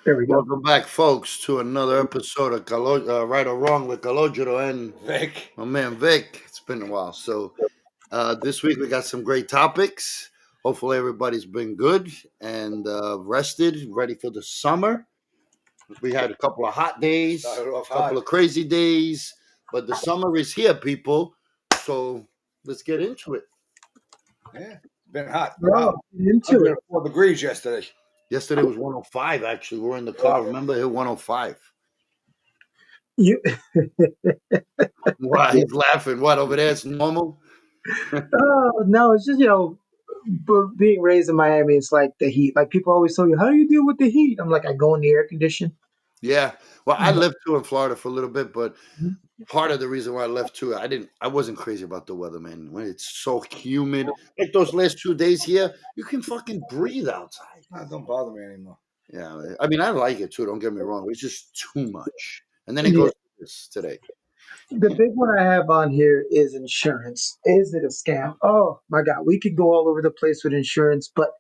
There we go. Welcome back, folks, to another episode of Right or Wrong with Calegro and Vic. my man Vic. It's been a while. So this week we got some great topics. Hopefully everybody's been good and rested, ready for the summer. We had a couple of hot days, Started off a couple hot. of crazy days, but the summer is here, people. So let's get into it. Yeah, it's been hot. Well, into it. 104 degrees yesterday. Yesterday was 105, actually. We're in the car. Remember, it hit 105. You, Why? He's laughing. What, over there? It's normal? oh no, it's just being raised in Miami. It's like the heat. Like people always tell you, how do you deal with the heat? I'm like, I go in the air condition. Yeah. Well, I lived too in Florida for a little bit, but Mhm. part of the reason why I left too, I wasn't crazy about the weather, man. When it's so humid, like those last 2 days here, you can fucking breathe outside. Nah, don't bother me anymore. Yeah. I mean, I like it too. Don't get me wrong. It's just too much. And then it Yeah. goes to this today. The big one I have on here is insurance. Is it a scam? Oh my God, we could go all over the place with insurance, but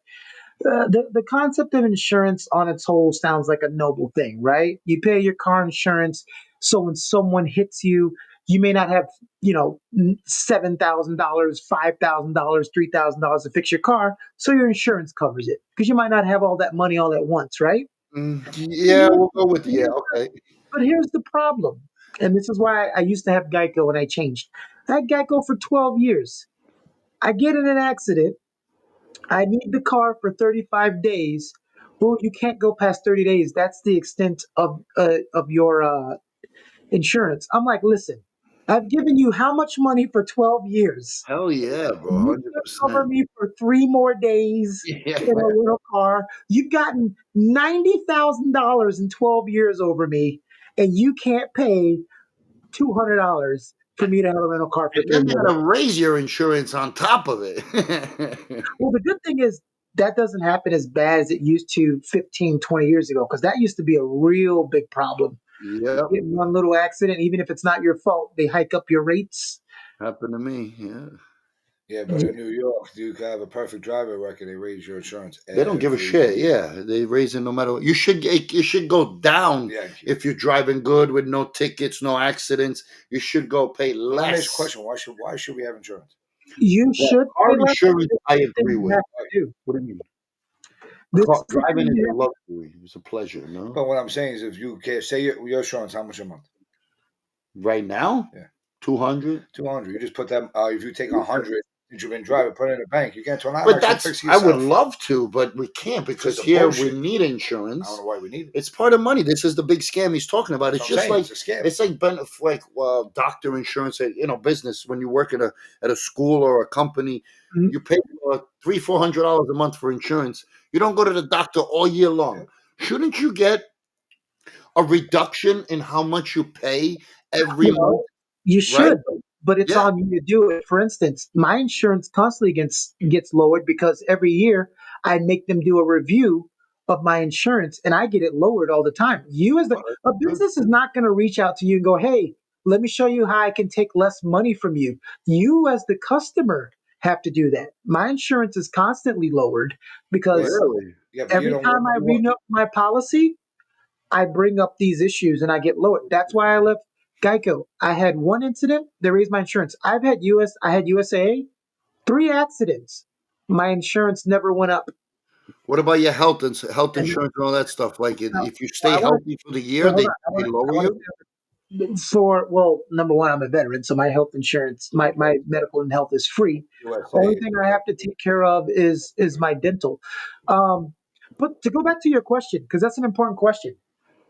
the concept of insurance on its whole sounds like a noble thing, right? You pay your car insurance, so when someone hits you, you may not have, $7,000, $5,000, $3,000 to fix your car, so your insurance covers it because you might not have all that money all at once, right? Yeah, we'll go with yeah. Okay. But here's the problem, and this is why I used to have Geico and I changed. I had Geico for 12 years. I get in an accident. I need the car for 35 days. Well, you can't go past 30 days. That's the extent of your insurance. I'm like, listen, I've given you how much money for 12 years? Hell yeah, bro. You can cover 100%. me for 3 more days Yeah. in a little car. You've gotten $90,000 in 12 years over me, and you can't pay $200 for me to have a rental car for And then 3 they're years. gonna raise your insurance on top of it. Well, the good thing is that doesn't happen as bad as it used to 15, 20 years ago, because that used to be a real big problem. Yep. Get in one little accident, even if it's not your fault, they hike up your rates. Happened to me. Yeah. Yeah, but in New York, you can have a perfect driver record. They raise your insurance. They don't give a every shit. year. Yeah, they raise it no matter what. You should go down Yeah. if you're driving good with no tickets, no accidents. You should go pay Let me ask you a less. question. Why should we have insurance? You Yeah, should car pay less. insurance, I This is the agree thing you with. have to do. What do you mean? This Car, is the driving thing is you a have- luxury. It's a pleasure, no? But what I'm saying is, if you can say your insurance, how much a month? Right now, Yeah. 200. 200. You just put that. If you take 100 that you've been driving, put it in the bank, you can't turn on. But that's I would love to, but we can't because It's here bullshit. we need I insurance. don't know why we need it. It's part of money. This is the big scam he's talking about. That's It's what I'm just saying. like It's a scam. it's like doctor insurance, business. When you work at a school or a company, Mhm. you pay $300-400 a month for insurance. You don't go to the doctor all year long. Shouldn't you get a reduction in how much you pay every Well, month? you Right? should, but it's Yeah. on you to do it. For instance, my insurance constantly gets lowered because every year I make them do a review of my insurance and I get it lowered all the time. You as a business is not going to reach out to you and go, "Hey, let me show you how I can take less money from you." You as the customer have to do that. My insurance is constantly lowered because Really? Yeah, but you every don't time I renew my policy, I bring up these issues and I get lowered. That's why I left Geico. I had one incident, they raised my insurance. I had USA, 3 accidents. My insurance never went up. What about your health and health And insurance and all that stuff? Like now, if you stay I want healthy for the to year, hold they on. they lower I want you. to number one, I'm a veteran, so my health insurance, my medical and health is free. Only thing I have to take care of is my dental. Um, but to go back to your question, because that's an important question.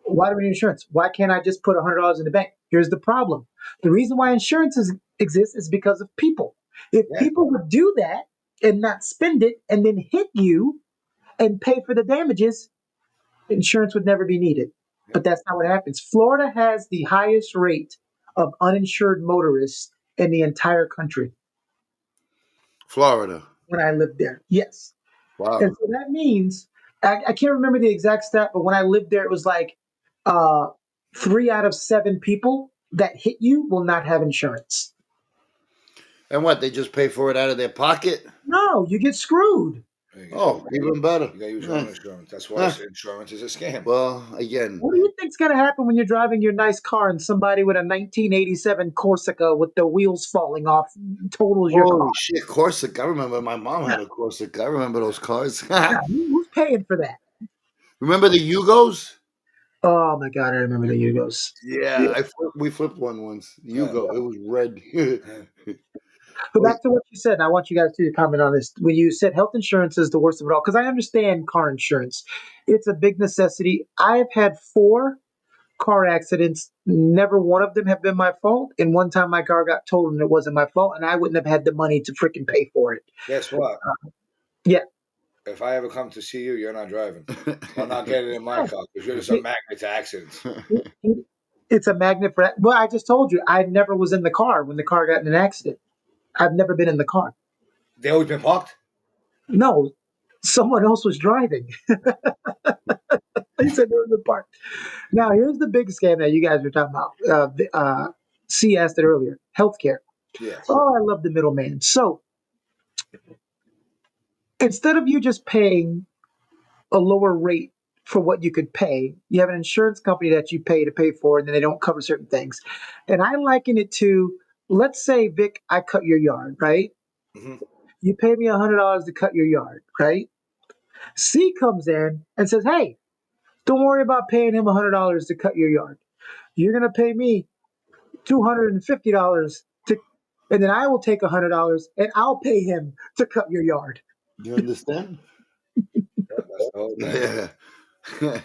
Why do we need insurance? Why can't I just put $100 in the bank? Here's the problem. The reason why insurance exists is because of people. If Yeah. people would do that, and not spend it and then hit you and pay for the damages, insurance would never be needed. But that's not what happens. Florida has the highest rate of uninsured motorists in the entire country Florida. when I lived there. Yes. And Wow. so that means, I can't remember the exact stat, but when I lived there, it was like uh, 3 out of 7 people that hit you will not have insurance. And what? They just pay for it out of their pocket? No, you get screwed. Oh, even better. You gotta use your own insurance. That's why insurance is a scam. Well, again, What do you think's going to happen when you're driving your nice car and somebody with a 1987 Corsica with the wheels falling off totals your car? holy shit, Corsica. I remember my mom had a Corsica. I remember those cars. Yeah, who's paying for that? Remember the Yugos? Oh my God, I remember the Yugos. Yeah, we flipped one once. Yugo. It was red. But back to what you said, I want you guys to comment on this. When you said health insurance is the worst of it all, because I understand car insurance, it's a big necessity. I've had 4 car accidents. Never one of them have been my fault. And one time my car got totaled and it wasn't my fault, and I wouldn't have had the money to freaking pay for it. Guess what? Yeah. If I ever come to see you, you're not driving. I'm not getting in my car because you're just a magnet to accidents. It's a magnet for. Well, I just told you, I never was in the car when the car got in an accident. I've never been in the car. They always been parked? No, someone else was driving. He said they were in the park. Now, here's the big scam that you guys were talking about. C asked it earlier. Healthcare. Yes. Oh, I love the middleman. So instead of you just paying a lower rate for what you could pay, you have an insurance company that you pay for, and then they don't cover certain things. And I liken it to, let's say, Vic, I cut your yard, right? Mm-hmm. You pay me $100 to cut your yard, right? C comes in and says, hey, don't worry about paying him $100 to cut your yard. You're going to pay me $250 and then I will take $100 and I'll pay him to cut your yard. You understand? That's the whole thing. Yeah.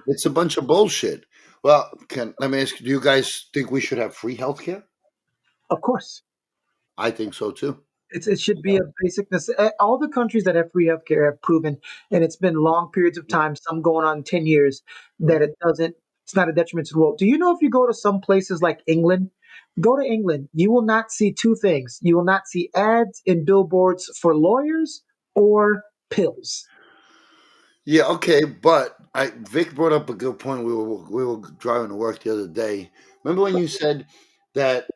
It's a bunch of bullshit. Well, let me ask you, do you guys think we should have free healthcare? Of course. I think so too. It should be a basic necessity. All the countries that have free healthcare have proven, and it's been long periods of time, some going on 10 years, that it's not a detriment to the world. Do you know if you go to some places like England, go to England, you will not see 2 things. You will not see ads and billboards for lawyers or pills. Yeah, okay, but Vic brought up a good point. We were driving to work the other day. Remember when you said that?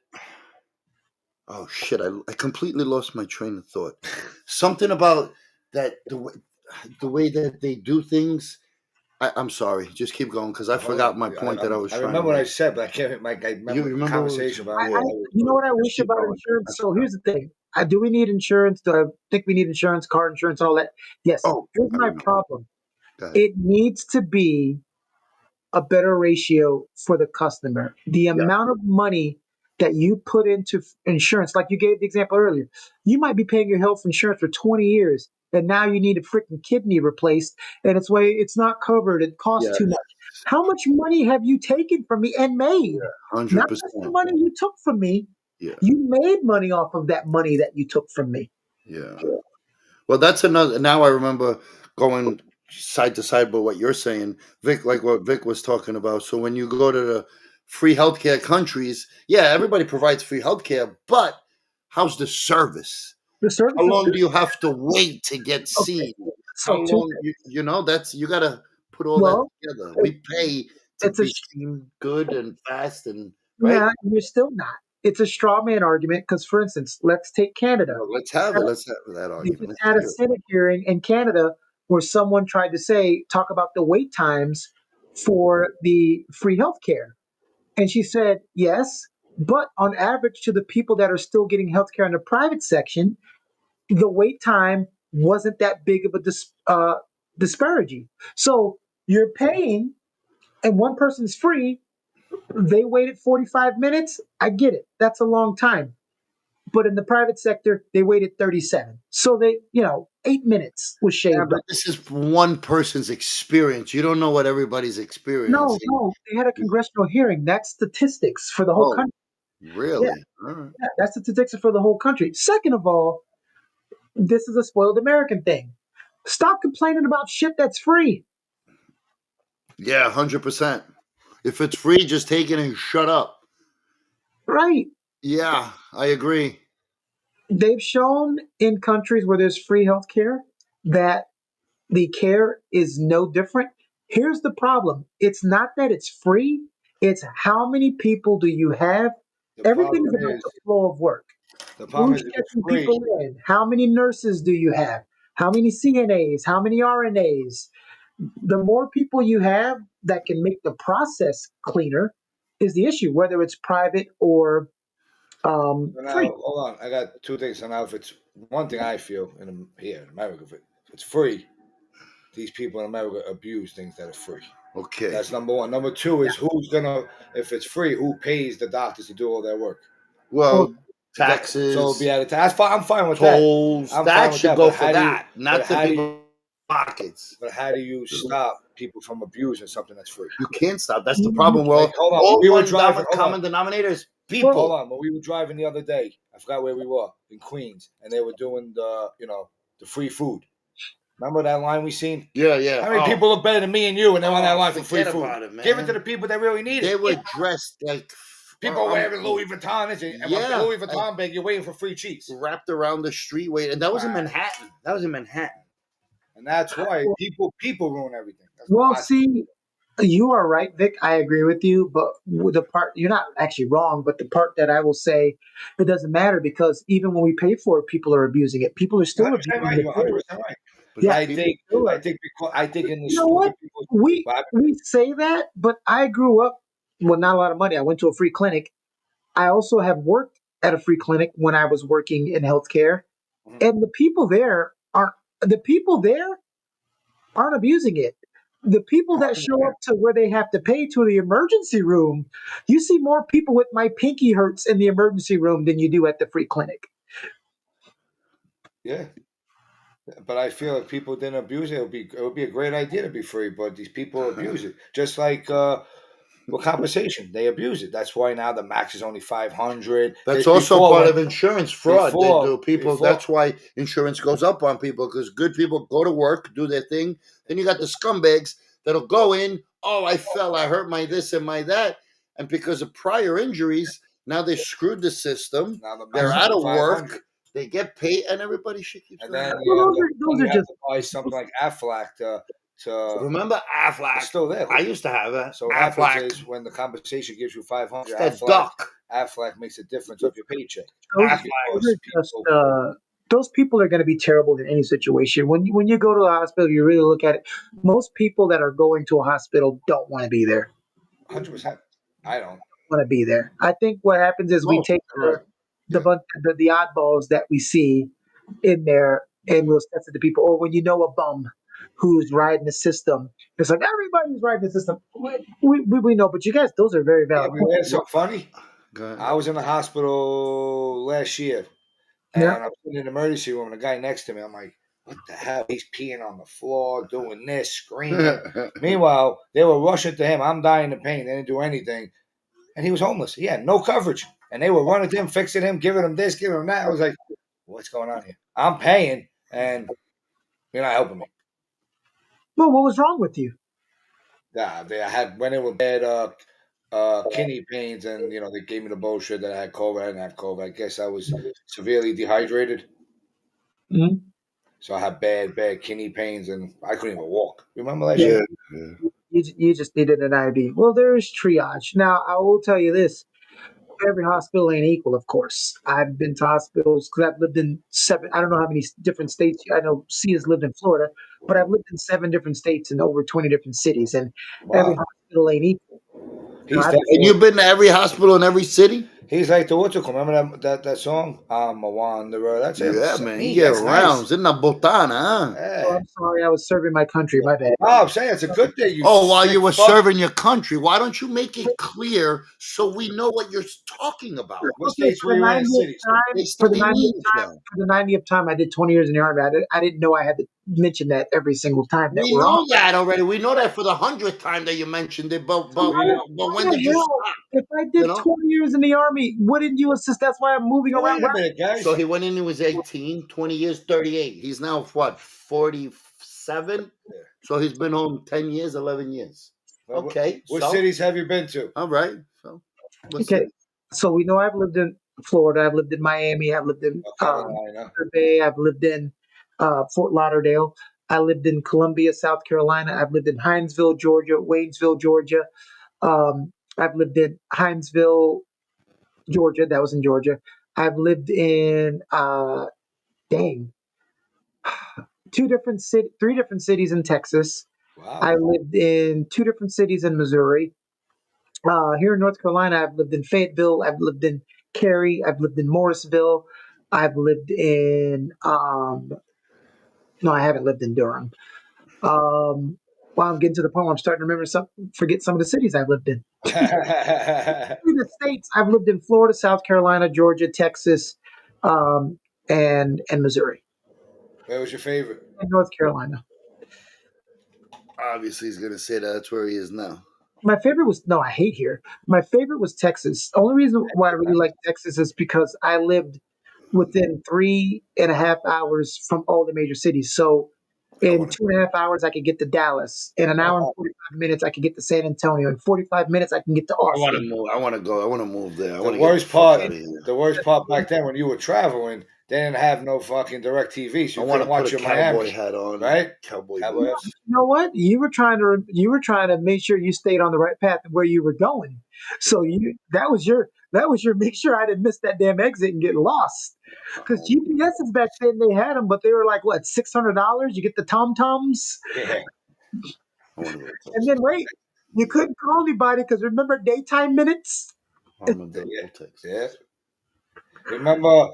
Oh shit! I completely lost my train of thought. Something about that the way that they do things. I'm sorry. Just keep going because I forgot my point that I was. I trying remember to what I make. said, but I can't. I remember the conversation. But You know what I wish keep about going. insurance? So here's the thing. Do we need insurance? Do I think we need insurance, car insurance, and all that? Yes. Oh, Here's I my remember. problem. Go ahead. It needs to be a better ratio for the customer. The amount of money that you put into insurance, like you gave the example earlier, you might be paying your health insurance for 20 years, and now you need a freaking kidney replaced, and it's not covered. It costs Yeah, too much. How much money have you taken from me and made? Not just the 100%. money you took from me. Yeah, You made money off of that money that you took from me. yeah. Well, that's another. Now I remember going side to side with what you're saying, Vic. Like what Vic was talking about. So when you go to the free healthcare countries, yeah, everybody provides free healthcare, but how's the service? The How service is long good. do you have to wait to get Okay. seen? How So two long things. that's you got to put all that Well, together. We pay to it's a be seen good and fast and right. nah, you're still not. It's a straw man argument because, for instance, let's take Canada. Well, let's have it. Let's have that They argument. just Let's had a hear it. Senate hearing in Canada where someone tried to talk about the wait times for the free healthcare. And she said, yes, but on average, to the people that are still getting healthcare in the private section, the wait time wasn't that big of a disparity. So you're paying and one person's free. They waited 45 minutes. I get it. That's a long time. But in the private sector, they waited 37. So 8 minutes was Yeah, shaved but off. this is one person's experience. You don't know what everybody's No, experiencing. no, they had a congressional hearing. That's statistics for the whole Oh, country. Yeah, really? All right. yeah, that's statistics for the whole country. Second of all, this is a spoiled American thing. Stop complaining about shit that's free. Yeah, 100%. If it's free, just take it and shut up. Right. Yeah, I agree. They've shown in countries where there's free healthcare that the care is no different. Here's the problem. It's not that it's free, it's how many people do you have? The Everything problem is about is, the flow of work. the problem Who's is if it's checking free, people in? How many nurses do you have? How many CNAs? How many RNAs? The more people you have that can make the process cleaner is the issue, whether it's private or so now, free. hold on. I got two things. So now, if it's one thing I feel here in America, if it's free, these people in America abuse things that are free. Okay. That's number one. Number two is who's gonna, if it's free, who pays the doctors to do all their work? Well, So taxes, it'll be at a tax. I'm fine with tolls, that. I'm that fine with should that. go But for how do you? that, not But the how do people's you? pockets. But how do you stop people from abusing something that's free? You can't stop. That's the problem. Like, Well, hold on. all We were one driving. Hold common on. denominator is Hold people. on. When we were driving the other day, I forgot where we were in Queens, and they were doing the free food. Remember that line we seen? Yeah, yeah. How many people look better than me and you, and they're on that line for free forget food? about it, man. Give it to the people that really need They it. were dressed like People wearing Louis Vuitton, Yeah, Louis Vuitton bag. You're waiting for free cheese, wrapped around the street. Wait, and that was in Manhattan. That was in Manhattan. and that's why people ruin everything. That's Well, why. see, you are right, Vic. I agree with you, but with the part you're not actually wrong, but the part that I will say it doesn't matter because even when we pay for it, people are abusing it. People are You're still 100% abusing right. the You're service. 100% right. But Yeah, I people think still I are. think because I think in the You know what? stupid people. We say that, but I grew up with not a lot of money. I went to a free clinic. I also have worked at a free clinic when I was working in healthcare, Mhm. and the people there aren't abusing it. The people that show up to where they have to pay to the emergency room, you see more people with my pinky hurts in the emergency room than you do at the free clinic. Yeah, but I feel if people didn't abuse it, it would be a great idea to be free. But these people abuse it, just like with compensation, they abuse it. That's why now the max is only 500. That's also part of insurance fraud. They do people. Before, That's why insurance goes up on people because good people go to work, do their thing. Then you got the scumbags that'll go in. Oh, I fell. I hurt my this and my that, and because of prior injuries, now they screwed the system. now the max They're is out of only work. 500. They get paid, and everybody should keep And going. then Well, those are just buy something like Aflac to Remember Aflac? it's still there. I used to have it. So what happens Aflac. is when the compensation gives you 500, That duck. Aflac makes a difference of your paycheck. those, Aflac. those are just those people are going to be terrible in any situation. When you go to a hospital, you really look at it. Most people that are going to a hospital don't want to be there. 100%. I don't. Want to be there. I think what happens is we Most, take right. the bunch the oddballs that we see in there and we'll set it to people. Or when you know a bum who's riding the system, it's like everybody's riding the system. We know, but you guys, those are very Yeah, valid but points. it's so funny. Go ahead. I was in the hospital last year, Yeah. and I'm in an emergency room, and the guy next to me, I'm like, what the hell? He's peeing on the floor, doing this, screaming. Meanwhile, they were rushing to him. I'm dying of pain. They didn't do anything. And he was homeless. He had no coverage. And they were running to him, fixing him, giving him this, giving him that. I was like, what's going on here? I'm paying, and you're not helping me. Well, what was wrong with you? Yeah, they had when they were bad kidney pains, and they gave me the bullshit that I had COVID. I didn't have COVID. I guess I was severely dehydrated, Mhm. so I had bad kidney pains, and I couldn't even walk. Remember last Yeah. year? You just needed an IV. Well, there is triage. Now, I will tell you this. Every hospital ain't equal, of course. I've been to hospitals because I've lived in I don't know how many different states. I know C has lived in Florida, but I've lived in 7 different states and over 20 different cities, and every Wow, hospital ain't equal. he's I've- And definitely. you've been to every hospital in every city? He's like the what's it called? Remember that song? I'm a wanderer. That's him. Yeah, So man. me, You get that's rounds. nice. In the botana, huh? Oh, Yeah. I'm sorry, I was serving my country. My bad. Oh, I'm saying it's a good thing. You Oh, while sick you were fuck. serving your country, why don't you make it clear so we know what you're talking about? What Okay, states were you in? Cities. They for the study 90th means time, then. for the 90th time, I did 20 years in the army. I didn't know I had mention that every single time that We we're know on. that already. We know that for the 100th time that you mentioned it. But So but why when did the you hell? stop? If I You did know. 20 years in the army, wouldn't you assist? That's why I'm moving around. Wait a minute, guys. So he went in. He was 18, 20 years, 38. He's now what 47. Yeah. So he's been home 10 years, 11 years. Well, Okay. What So cities have you been to? all right. So what's Okay, it? so we know I've lived in Florida, I've lived in Miami, I've lived in Carolina. Bay, I've lived in Fort Lauderdale, I lived in Columbia, South Carolina, I've lived in Hinesville, Georgia, Waynesville, Georgia, I've lived in Hinesville, Georgia, that was in Georgia. I've lived in dang, three different cities in Texas. Wow. I lived in two different cities in Missouri. Here in North Carolina, I've lived in Fayetteville. I've lived in Cary. I've lived in Morrisville. I've lived in no, I haven't lived in Durham. Well, I'm getting to the point where I'm starting to forget some of the cities I've lived in. In the states, I've lived in Florida, South Carolina, Georgia, Texas, um, and Missouri, Where was your favorite? and North Carolina. Obviously, he's gonna say that's where he is now. My favorite was no, I hate here. My favorite was Texas. The only reason why I really like Texas is because I lived within 3.5 hours from all the major cities. So in 2.5 hours, I could get to Dallas. In an hour and 45 minutes, I could get to San Antonio. In 45 minutes, I can get to I want to Austin. move. I want to go. I want to move there. I The want to get the worst fuck part, out of here. the worst part back then when you were traveling, they didn't have no fucking direct TV, so I you want couldn't to watch put a your cowboy Miami, hat on, right? Cowboy Cowboy boots. hats. You know what? You were trying to make sure you stayed on the right path of where you were going. So that was your make sure I didn't miss that damn exit and get lost. Because GPSs back then they had them, but they were like what $600. You get the Tom Toms, Yeah. I want to go to and Texas. then wait, you couldn't call anybody because remember daytime minutes. I want to go to Texas. Yeah. Remember,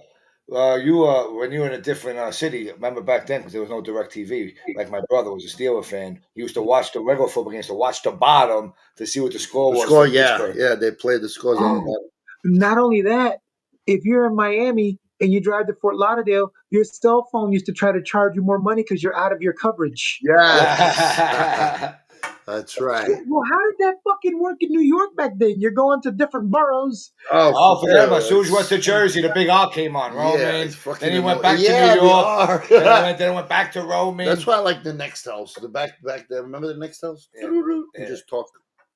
you when you were in a different city. Remember back then because there was no direct TV. Like my brother was a Steeler fan. He used to watch the regular football games to watch the bottom to see what the score The was. score, from yeah, Pittsburgh. yeah. They play the scores on the bottom. Not only that, if you're in Miami and you drive to Fort Lauderdale, your cell phone used to try to charge you more money because you're out of your coverage. Yes, that's right. Well, how did that fucking work in New York back then? You're going to different boroughs. Oh, forget about it. As soon as you went it's- to Jersey, the big R came on. Roman. Yeah, it's fucking Then he went annoying. back to Yeah, New they York. are. Then he went back to Roman. That's why I like the next house. The back there. Remember the next house? Yeah. You Yeah. just talk.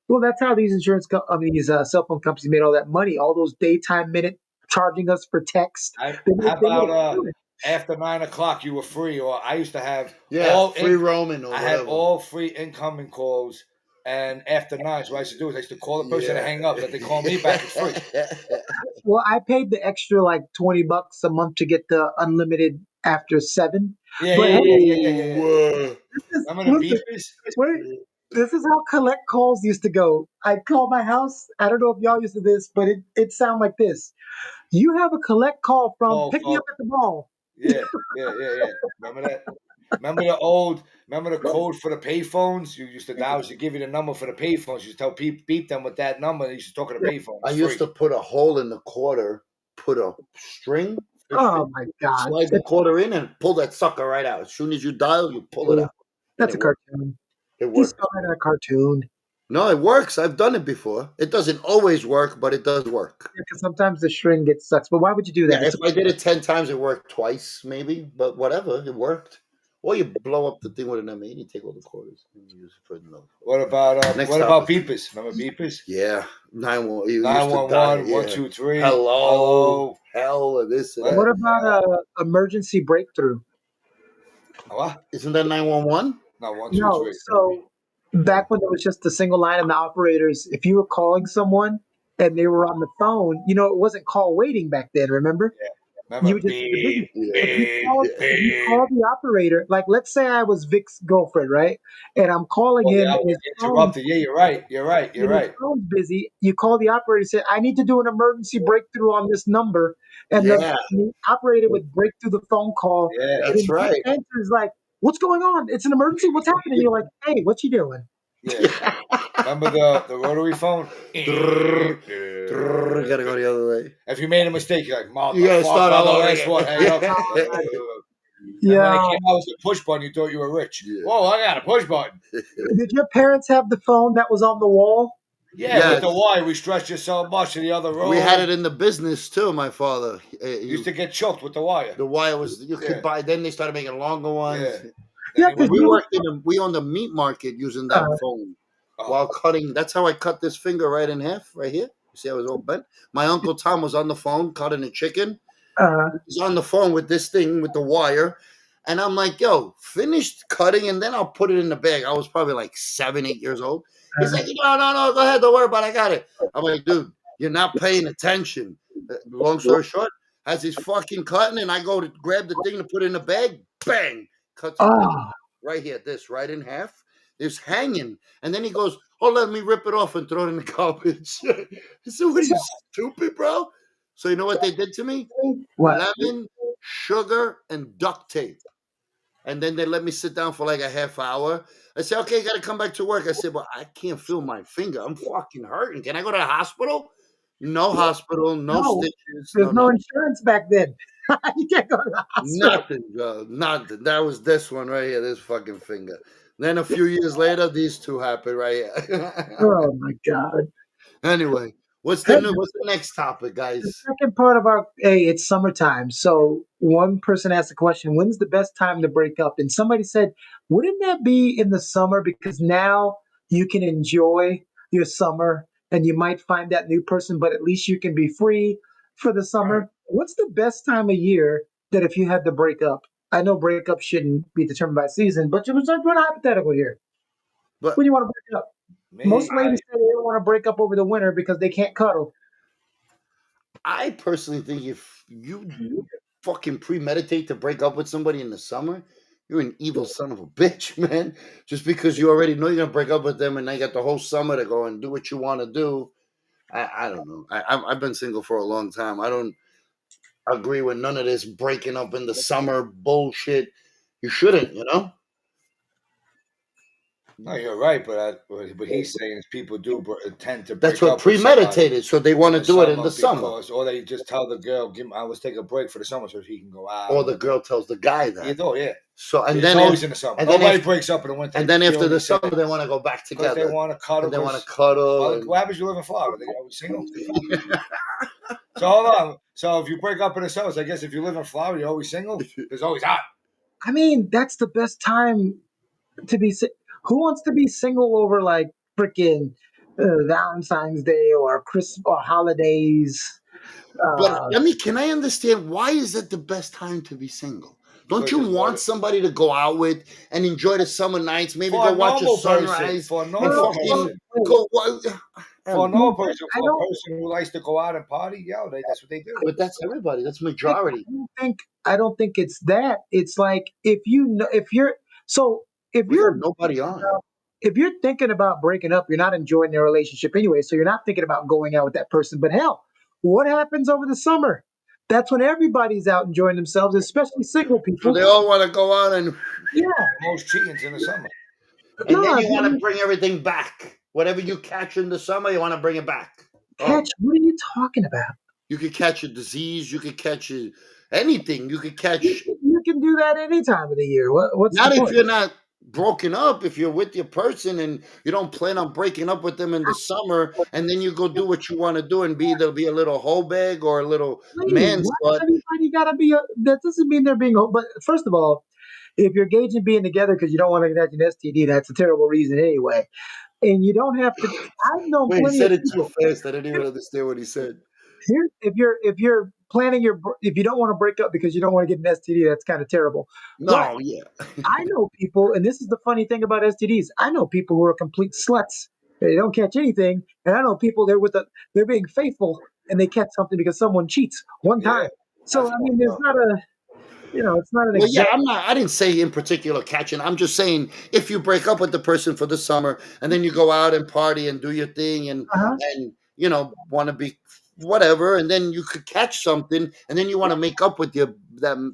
Well, that's how these cell phone companies made all that money. All those daytime minute charging us for text. How They made about it. after 9 o'clock you were free, or I used to have Free roaming or I whatever. had all free incoming calls, and after 9, so what I used to do is I used to call the person to hang up, that they call me back. It's free. Well, I paid the extra like $20 a month to get the unlimited after 7. Yeah, But yeah, hey, yeah, yeah, yeah, yeah, yeah. Whoa. Remember the listen, beepers? wait, this is how collect calls used to go. I'd call my house. I don't know if y'all used to this, but it sound like this. You have a collect call from Oh, pick me up at the mall. yeah, yeah, yeah, yeah. Remember that? Remember the code for the payphones? You used to dial, used to give you the number for the payphones. You used to tell people, beep them with that number. You used to talk to the payphone. I It's used free. to put a hole in the quarter, put a string, Oh my God. slide the quarter in, and pull that sucker right out. As soon as you dial, you pull it out. That's a And it works. cartoon. It He works. saw that in a cartoon. No, it works. I've done it before. It doesn't always work, but it does work. Because sometimes the string gets sucks. But why would you do that? Yeah, if I did it 10 times, it worked twice, maybe. But whatever, it worked. Or you blow up the thing with an M8, you take all the quarters and you use it for another. What about Next what about topic. beepers? Remember beepers? Yeah, 911. You used to 911, die, 123. Hello, hell, and this and What? that. What about emergency breakthrough? What? Isn't that 911? No, 1, 2, No. 3. So back when there was just a single line and the operators, if you were calling someone and they were on the phone, it wasn't call waiting back then, remember? You Remember? would just Beep, Yeah. if you call the operator, like let's say I was Vic's girlfriend, right? And I'm calling Oh, him yeah, I and was interrupted. Yeah, you're right. You're right. You're his right. phone's busy. You call the operator and say, I need to do an emergency breakthrough on this number. And Yeah, the operator would break through the phone call. Yeah. And that's the right. answer is like, what's going on? It's an emergency. What's happening? You're like, hey, what you doing? Yeah. Remember the rotary phone? Gotta go the other way. If you made a mistake, you're like, You gotta start all motherfucker, over last again. one, hang up. And when Yeah. it came out with the push button, you thought you were rich. Yeah. Whoa, I got a push button. Did your parents have the phone that was on the wall? Yeah, Yes. with the wire, we stretched it so much to the other room. We had it in the business too. My father Used to get choked with the wire. the wire was you could Yeah. buy. Then they started making longer ones. Yeah. Yeah, Then he because went, We you. worked we owned a meat market using that phone oh, while cutting. That's how I cut this finger right in half, right here. You see, I was all bent. My uncle Tom was on the phone cutting a chicken. Uh, He's on the phone with this thing with the wire, and I'm like, "Yo, finish cutting, and then I'll put it in the bag." I was probably like 7, 8 years old. He's like, "No, no, no, go ahead, don't worry about it. I got it." I'm like, "Dude, you're not paying attention." Long story short, as he's fucking cutting, and I go to grab the thing to put it in the bag, bang, cuts the thing oh, right here, this right in half. It's hanging, and then he goes, "Oh, let me rip it off and throw it in the garbage." I said, "What are you stupid, bro?" So you know what they did to me? what? Lemon, sugar, and duct tape. And then they let me sit down for like a half hour. I said, "Okay, got to come back to work." I said, "But I can't feel my finger. I'm fucking hurting. Can I go to the hospital?" No hospital, no No, stitches, there's no no nothing. insurance back then. You can't go to the hospital. Nothing, bro. Nothing. That was this one right here, this fucking finger. Then a few years later, these two happened right here. Oh my God. Anyway, Hey, what's the next topic, the guys? second part of our hey, it's summertime. So one person asked the question, when's the best time to break up? And somebody said, wouldn't that be in the summer? Because now you can enjoy your summer and you might find that new person, but at least you can be free for the right. summer. What's the best time of year that if you had to break up? I know breakup shouldn't be determined by season, but we're not hypothetical here. But When you want to break up? Me, Most ladies say they don't want to break up over the winter because they can't cuddle. I personally think if you fucking premeditate to break up with somebody in the summer, you're an evil son of a bitch, man. Just because you already know you're gonna break up with them, and now you got the whole summer to go and do what you want to do. I don't know. I've been single for a long time. I don't agree with none of this breaking up in the summer bullshit. You shouldn't, you know. no, you're right, but what he's saying is people tend to That's break what up with somebody premeditated. So they in want to the do it in the summer summer, because, or they just tell the girl, I was take a break for the summer so he can go out. or the girl tells the guy that. Either, yeah. So and It's then always in the summer. and then Nobody if breaks up in the winter. and then They after the only say summer they want to go back because they together want to cuddle. and they want to 'cause- cuddle. Well, And, what happens? You live in Florida. They always single. So hold on. So if you break up in the summer, so I guess if you live in Florida, you're always single. It's always hot. I mean, that's the best time to be. Who wants to be single over like freaking Valentine's Day or Christmas or holidays? but Uh, I mean, can I understand why is that the best time to be single? Don't Because you it's more want somebody to go out with and enjoy the summer nights? Maybe for go a watch a normal person. sunrise For a and normal well, fucking person. wait, go. For a Um, normal person. I For a don't. person who likes to go out and party, yeah, that's what they do. but that's everybody. That's I majority. don't think. I don't think it's that. It's like if you know if you're so if We got you're nobody on. if you're thinking about breaking up, you're not enjoying their relationship anyway. So you're not thinking about going out with that person. But hell, what happens over the summer? That's when everybody's out enjoying themselves, especially single So people. they all want to go out and Yeah, Most cheatings in the summer. and then no, you want to bring everything back. Whatever you catch in the summer, you want to bring it back. Oh, catch. What are you talking about? you could catch a disease. You could catch anything. You could catch. You can do that any time of the year. What's the Not if point? you're not broken up. If you're with your person and you don't plan on breaking up with them in the summer, and then you go do what you want to do, and there'll be a little hoe bag or a little Wait, man why slut. everybody gotta be? That doesn't mean they're being. But first of all, if you're engaged in being together because you don't want to get an STD, that's a terrible reason anyway. And you don't have to. I've known Wait, he plenty of said it too people. fast. I didn't even understand what he said. Here, if you're planning if you don't want to break up because you don't want to get an STD, that's kind of terrible. But No, yeah. I know people, and this is the funny thing about STDs. I know people who are complete sluts. They don't catch anything, and I know people they're being faithful and they catch something because someone cheats one Yeah, time. So that's I mean, fucked there's up. not a it's not an Well, yeah, exact. I'm not. I didn't say in particular catching. I'm just saying if you break up with the person for the summer and then you go out and party and do your thing Uh-huh. and want to be whatever, and then you could catch something and then you want to make up with that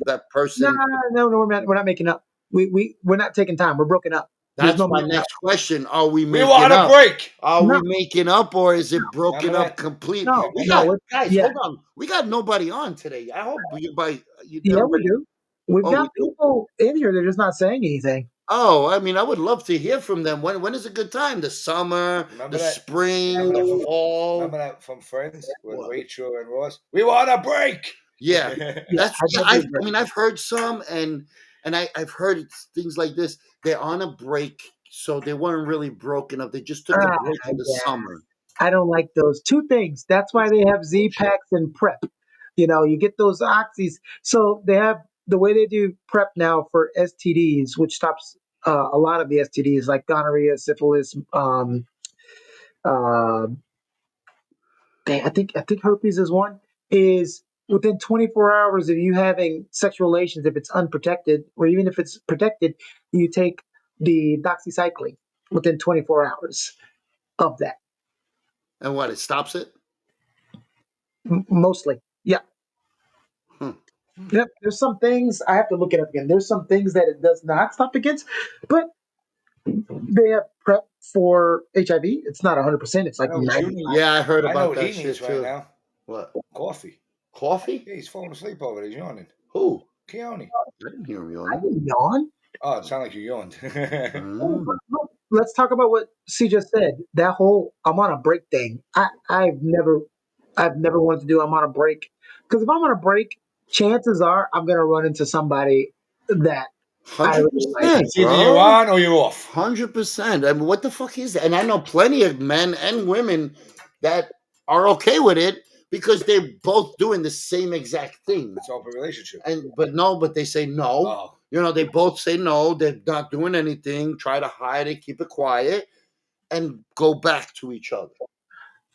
No, person. no, we're not making up. We're not taking time. We're broken up. There's That's no my making up. next question. Are we We making want a up? break. Are No, we making up or is it Remember broken up that? complete? no, We Remember got no. that? It's guys, yeah, hold on. We got nobody on today. I hope yeah, we everybody do. We've Oh, we got do. people in here that are just not saying anything. Oh, I mean, I would love to hear from them. When is a good time? The summer, Remember the that? spring, Remember the that from fall. remember that from Friends with What? Rachel and Ross? We want a break. Yeah, Yeah, that's I'd yeah. love to I agree. mean, I've heard some, and I've heard things like this. They're on a break, so they weren't really broken up. They just took a Ah, break in the yeah. summer. I don't like those two things. That's why It's they have Z bullshit. packs and prep. You get those oxys. So they have the way they do prep now for STDs, which stops a lot of the STDs like gonorrhea, syphilis. Uh, I think herpes is one. Is within 24 hours of you having sexual relations, if it's unprotected or even if it's protected, you take the doxycycline within 24 hours of that. And what? It stops it. Mostly, yeah. Hmm. Yep, there's some things I have to look it up again. There's some things that it does not stop against, but they have prep for HIV. It's not 100%. It's I like know what you 90. need. Yeah, I heard I know about what that he shit needs right too. now. What? Coffee. Coffee? Yeah, he's falling asleep over there. He's yawning. Who? Keone. I didn't hear him I yawning. can yawn. Oh, it sounded like you yawned. Oh, but Mm. look, let's talk about what C just said. That whole "I'm on a break" thing. I've never wanted to do "I'm on a break" because if I'm on a break, chances are I'm gonna run into somebody that I Hundred really like. percent, It's either you're bro. on or you're off. 100%. I mean, what the fuck is that? And I know plenty of men and women that are okay with it because they're both doing the same exact thing. It's open relationship. But they say no. Oh, They both say no. They're not doing anything. Try to hide it, keep it quiet, and go back to each other.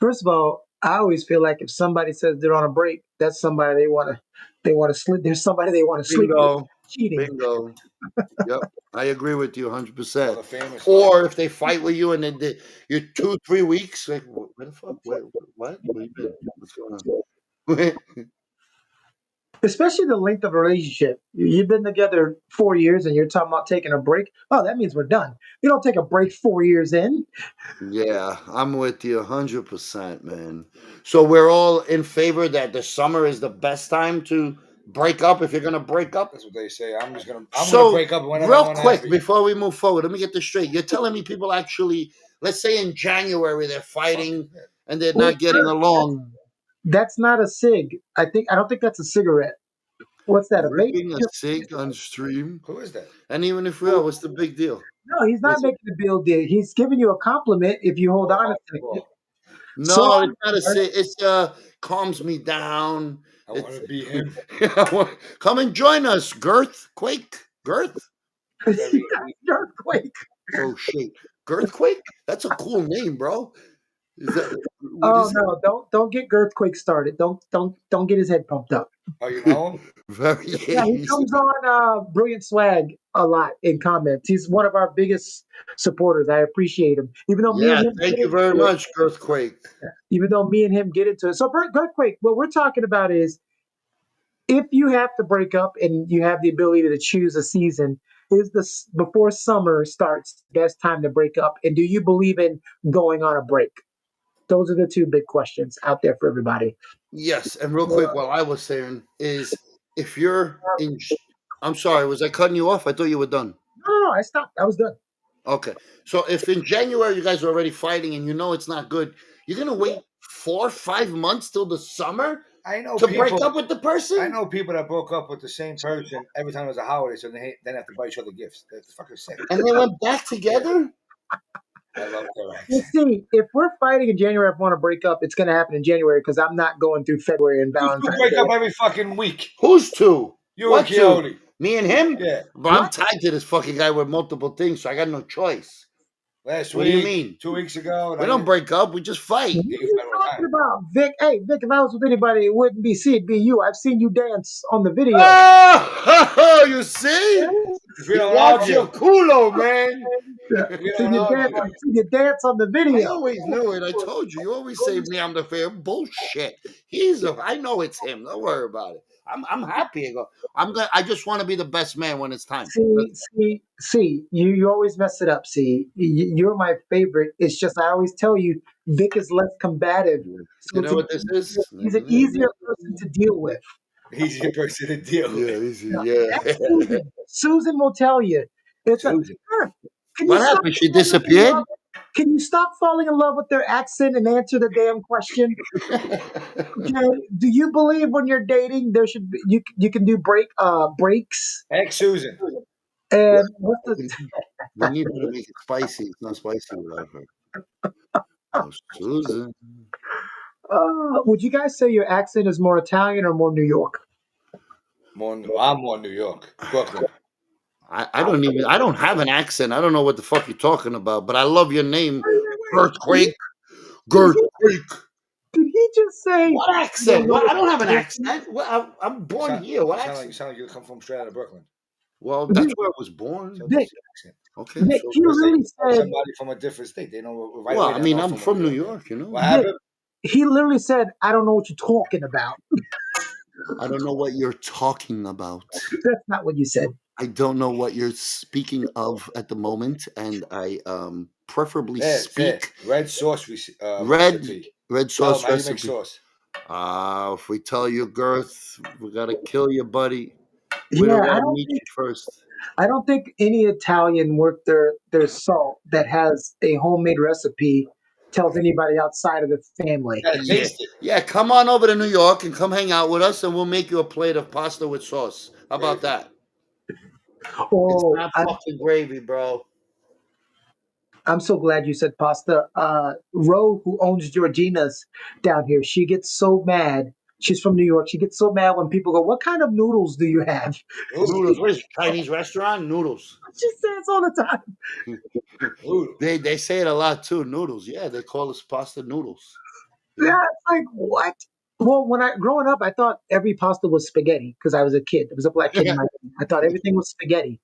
First of all, I always feel like if somebody says they're on a break, that's somebody they want to sleep. There's somebody they want to sleep with. Bingo, Cheating. bingo. Yep, I agree with you 100%. the famous. Or if they fight with you and then you're 2, 3 weeks, like, where the fuck? What? Where you been? What's going on? Especially the length of a relationship. You've been together 4 years and you're talking about taking a break. Oh, that means we're done. You don't take a break 4 years in. Yeah, I'm with you 100%, man. So we're all in favor that the summer is the best time to break up if you're gonna break up. That's what they say. I'm gonna So break up whenever I real want to quick have it. before we move forward, let me get this straight. You're telling me people actually, let's say in January they're Fuck fighting it. and they're Well, not getting along, that's not a cig. I don't think that's a cigarette. What's that? A vape? ripping a cig on stream, Who is that? and even if we are, what's the big deal? No, he's not What's it? making a bill deal. He's giving you a compliment if you hold on a second. Hardball. So No, it's not a cig. It's calms me down. I want It's to be him. come and join us, Girth Quake. Girth. Very. earthquake. Oh shit, Girthquake. That's a cool name, bro. Is that what Oh is no, don't get Girthquake started. Don't get his head pumped up. Oh, you it? know him? Very Yeah, he 80s. comes on Brilliant Swag a lot in comments. He's one of our biggest supporters. I appreciate him. Yeah, thank you very much, Girthquake. Even though me and him get into it. So Girthquake, what we're talking about is if you have to break up and you have the ability to choose a season, is this before summer starts the best time to break up? And do you believe in going on a break? Those are the two big questions out there for everybody. Yes, and real quick, while I was saying is if you're in, I'm sorry, was I cutting you off? I thought you were done. No, I stopped. I was done. Okay, so if in January you guys are already fighting and you know it's not good, you're gonna wait 4, 5 months till the summer I know to break people. up with the person? I know people that broke up with the same person every time it was a holiday, so they then have to buy each other gifts. That's fucking sick. And they went back together? I love their You accent. see, if we're fighting in January, if we want to break up, it's going to happen in January because I'm not going through February and You two Valentine's break Day. up every fucking week. Who's two? You and What two? Keone. Me and him? Yeah. But I'm tied to this fucking guy with multiple things, so I got no choice. Last What do you week, mean? 2 weeks ago, and We I don't didn't. break up, we just fight. What are You you spent all the talking time. about, Vic? Hey, Vic, if I was with anybody, it wouldn't be C, it'd be you. I've seen you dance on the video. Oh, you see? If we You don't watch argue, your culo, man. Yeah, if we seen don't you argue, dance, I've seen you dance on the I video. always knew it. I told you. You always say me I'm the fair. Bullshit. I know it's him. Don't worry about it. I'm happy. I just want to be the best man when it's time. See, you always mess it up. See, you're my favorite. It's just I always tell you, Vic is less combative, so You know what this is? he's an easier person to deal with. Easier person to deal Yeah, with. easy. No, Yeah. that's Susan. Susan will tell you. It's a. Susan. Can you What stop happened? She falling in disappeared? love? Can you stop falling in love with their accent and answer the damn question? Okay. Do you believe when you're dating there should be you can do breaks Ex Susan. and what's the We need her to make it spicy. It's not spicy without her. Oh, Susan. would you guys say your accent is more Italian or more New York? I'm more New York. Brooklyn. I don't have an accent. I don't know what the fuck you're talking about, but I love your name. Wait. Earthquake. Did he, Girthquake. did he just say What accent? What? I don't have an accent? accent. I'm You born sound, here. What you accent? sound like you come from straight out of Brooklyn. Well, Vic, that's where I was born. So Vic, that's the accent. Okay, Vic, so he literally said, Somebody from a different state. They know right well, away. I They mean, know I'm from from New New York. York, you know. What Vic, happened? he literally said, I don't know what you're talking about. I don't know what you're talking about. That's not what you said. I don't know what you're speaking of at the moment, and I preferably There. speak Red sauce red recipe. red Tell sauce them how you make recipe. sauce. If we tell you, Girth, we gotta kill you, buddy. We Yeah, don't gotta meet you first. I don't think any Italian worth their salt that has a homemade recipe tells anybody outside of the family. Gotta Yeah, taste it. yeah. Come on over to New York and come hang out with us, and we'll make you a plate of pasta with sauce. How about Gravy. that? It's Oh, not fucking gravy, bro. I'm so glad you said pasta. Ro, who owns Georgina's down here, she gets so mad. She's from New York. She gets so mad when people go, "What kind of noodles do you have?" Noodles. What is it, Chinese restaurant? Noodles. She says all the time. Noodle. They say it a lot too. Noodles. Yeah, they call us pasta noodles. Yeah. Yeah, it's like what? Well, when I growing up, I thought every pasta was spaghetti because I was a kid. I was a black kid in my. I thought everything was spaghetti.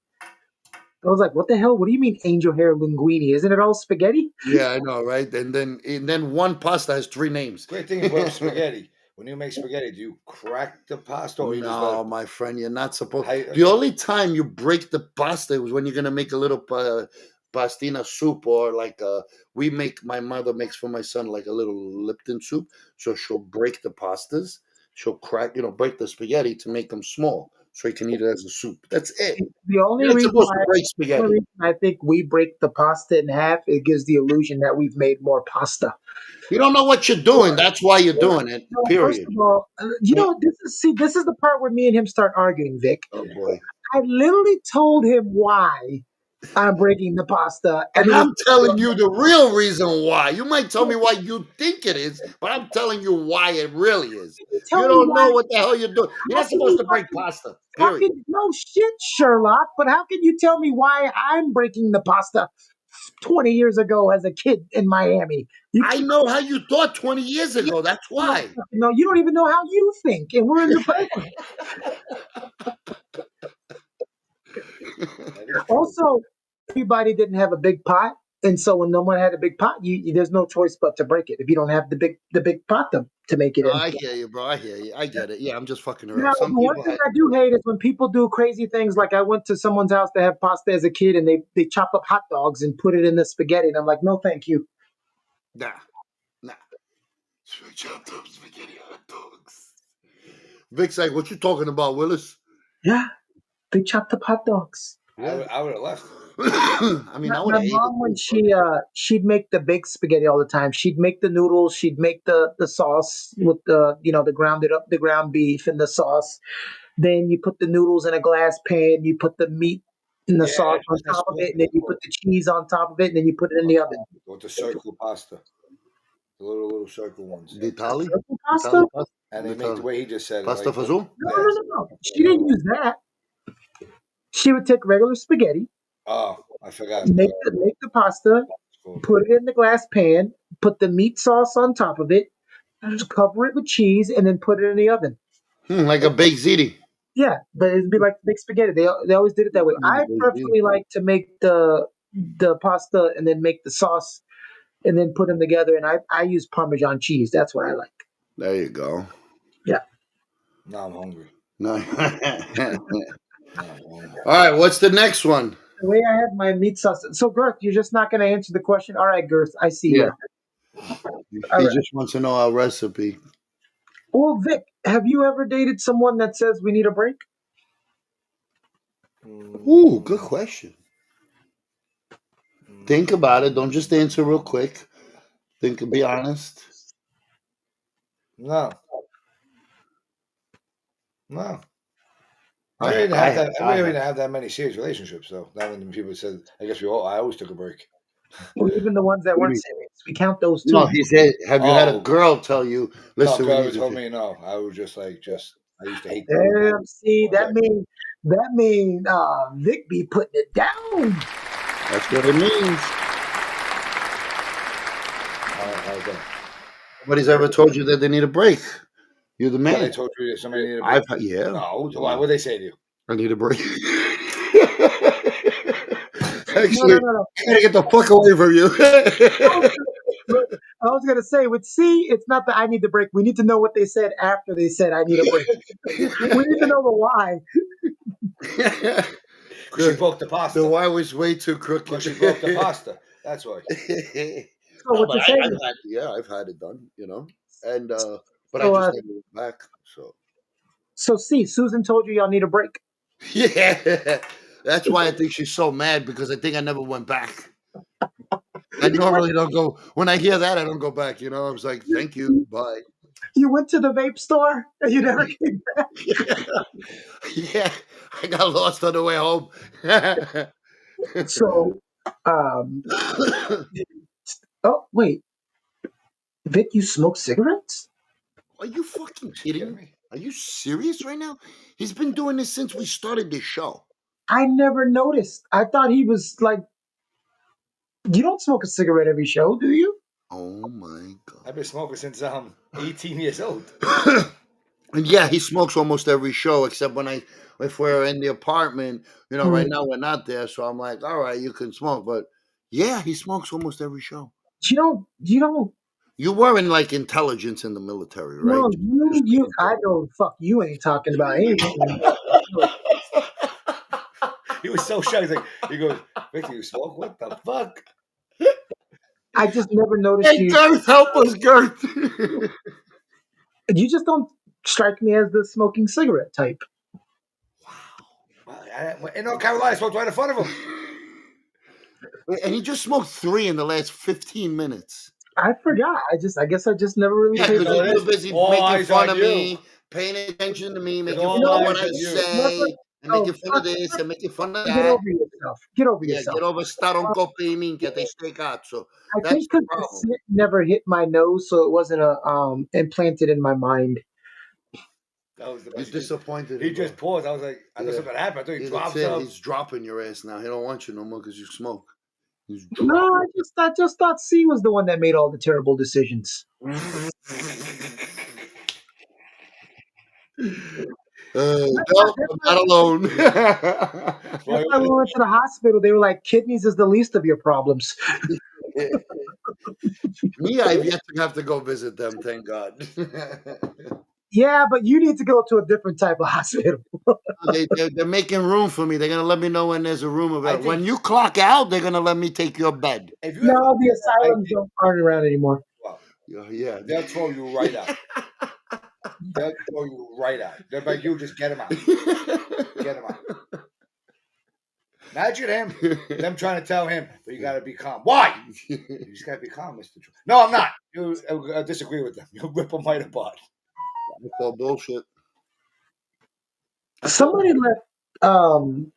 I was like, "What the hell? What do you mean angel hair linguine? Isn't it all spaghetti?" Yeah, I know, right? And then one pasta has three names. Great thing about spaghetti. When you make spaghetti, do you crack the pasta or you just No, let my friend, you're not supposed. it? The only time you break the pasta was when you're gonna make a little pastina soup, or like we make. My mother makes for my son like a little Lipton soup. So she'll break the pastas. She'll crack, break the spaghetti to make them small, so you can eat it as a soup. That's it. The only You're not reason supposed to I, break the only spaghetti. reason I think we break the pasta in half, it gives the illusion that we've made more pasta. You don't know what you're doing. That's why you're doing it. No, first Period. of all, this is the part where me and him start arguing, Vic. Oh boy. I literally told him why I'm breaking the pasta, and And he was I'm telling you the real reason why. You might tell me why you think it is, but I'm telling you why it really is. you You tell me don't why? know what the hell you're doing. You're How not can supposed you to break pasta. how Period. can no shit, Sherlock? But how can you tell me why I'm breaking the pasta 20 years ago as a kid in Miami? You I know how you thought 20 years you ago. That's don't why. know. You don't even know how you think, and we're in the present. That is true. Also, everybody didn't have a big pot, and so when no one had a big pot, there's no choice but to break it if you don't have the big pot to make it No, in. I hear you, bro. I hear you. I get it. Yeah, I'm just fucking Now, around. Some the one people thing had. I do hate is when people do crazy things. Like I went to someone's house to have pasta as a kid, and they chop up hot dogs and put it in the spaghetti, and I'm like, no, thank you. Nah, nah. Chopped up spaghetti hot dogs. Vic's like, what you talking about, Willis? Yeah, they chopped up hot dogs. Yeah. I would have left. I mean, My, I would my have ate it mom, when too, but she'd make the big spaghetti all the time. She'd make the noodles. She'd make the sauce with the ground beef and the sauce. Then you put the noodles in a glass pan. You put the meat and the Yeah, sauce on that's top of what it, and then you put the cheese on top of it, and then you put it in the oven. with the circle pasta. The little circle ones. D'Italy? Circle pasta? D'Italy pasta? And they make the D'Italy. way he just said it. Pasta Like, fazool? No, no, yes. no, no. She didn't use that. She would take regular spaghetti, Oh, I forgot. make the pasta, put it in the glass pan, put the meat sauce on top of it, just cover it with cheese, and then put it in the oven. Like a baked ziti. Yeah, but it'd be like big spaghetti. They always did it that way. Like a I baked ziti. preferably like to make the pasta and then make the sauce and then put them together. And I use Parmesan cheese. That's what I like. There you go. Yeah. Now I'm hungry. No. Now I'm hungry. All right, what's the next one? The way I have my meat sauce. So Girth, you're just not going to answer the question. All right, Girth, I see Yeah. you. All He right. just wants to know our recipe. Well, Vic, have you ever dated someone that says we need a break? Ooh, good question. Think about it. Don't just answer real quick. Think. Be honest. No, no. I, I really didn't I, have that. I I really have. didn't have that many serious relationships, though. Not many people said. I guess we all. I always took a break. Well, even the ones that What do you weren't mean? serious, we count those No, too. he said. Have you had a Oh girl tell you, no, "Listen, we girl need ever to"? told me no. I was just like, I used to hate telling guys Damn, see, all day. that mean Vic be putting it down. That's what it means. How's that? Nobody's ever told you that they need a break. You're the Well, they man. told you that somebody needed a break. Yeah. No, why would they say to you? I need a break. No, no, Actually, no, no. I gotta get the fuck away from you. I was look, I was gonna say with C, it's not that I need the break. We need to know what they said after they said I need a break. We need to know the why. Because she broke the the pasta. why was way too Because crooked. she broke the pasta. That's why. So No, what but you're saying is, I've had it done, and but I so just never went back. So so C, Susan told you y'all need a break. yeah, that's why I think she's so mad because I think I never went back. I You went, normally don't go when I hear that. I don't go back. I was like, thank you, bye. you went to the vape store and you never came back. Yeah, I got lost on the way home. So, um, oh wait, Vic, you smoke cigarettes? Are you fucking You kidding kidding me? me? Are you serious right now? He's been doing this since we started this show. I never noticed. I thought he was like, you don't smoke a cigarette every show, do you? Oh my I've been smoking since I'm 18 years old. god. And yeah, he smokes almost every show except if we're in the apartment. Right Mm. now we're not there, so I'm like, all right, you can smoke. But yeah, he smokes almost every show. You don't. You were in like intelligence in the military, right? No, Just you. making I sure. know. Fuck, you ain't talking about anything. He was so shocked. He's like, he goes, Victor, you smoke? What the fuck? I just never noticed Hey, you. Girth, help us, Girth. You just don't strike me as the smoking cigarette type. In North Carolina, I smoked right in front of him. And he just smoked 3 in the last 15 minutes. I forgot. I guess I just never really Yeah, paid because No, attention. it you're is. too busy All making eyes fun on of you. me, paying attention to me, It's making all fun of No, what eyes I on you. never. say, and Oh, making fun of fuck, this and making fun of get that. over yourself. Get over Yeah, yourself. get over Uh, staroncopimin que te cazzo. I That's think the because the problem. scent never hit my nose, so it wasn't implanted in my mind. That was the You're best. disappointed He in just bro. paused. I was like, I thought Yeah. something happened. I thought he Yeah, dropped that's it. some. He's dropping your ass now. He don't want you no more because you smoke. He's No, dropping. I just thought C was the one that made all the terrible decisions. No, That's I'm why, not alone. that's why when we went to the hospital, they were like, kidneys is the least of your problems. Me, I've yet to have to go visit them. Thank God. Yeah, but you need to go to a different type of hospital. They're making room for me. They're gonna let me know when there's a room I available. When think you clock out, they're gonna let me take your bed. if you ever, No, the I asylums think, aren't around anymore. well, Yeah. they'll throw you right out. They'll throw you right out. They're like, you just get him out. Get him out. Imagine them trying to tell him, but you got to be calm. Why? You just got to be calm, Mr. Trump. No, I'm not. You disagree with them. You rip them right apart. It's all bullshit. Somebody left um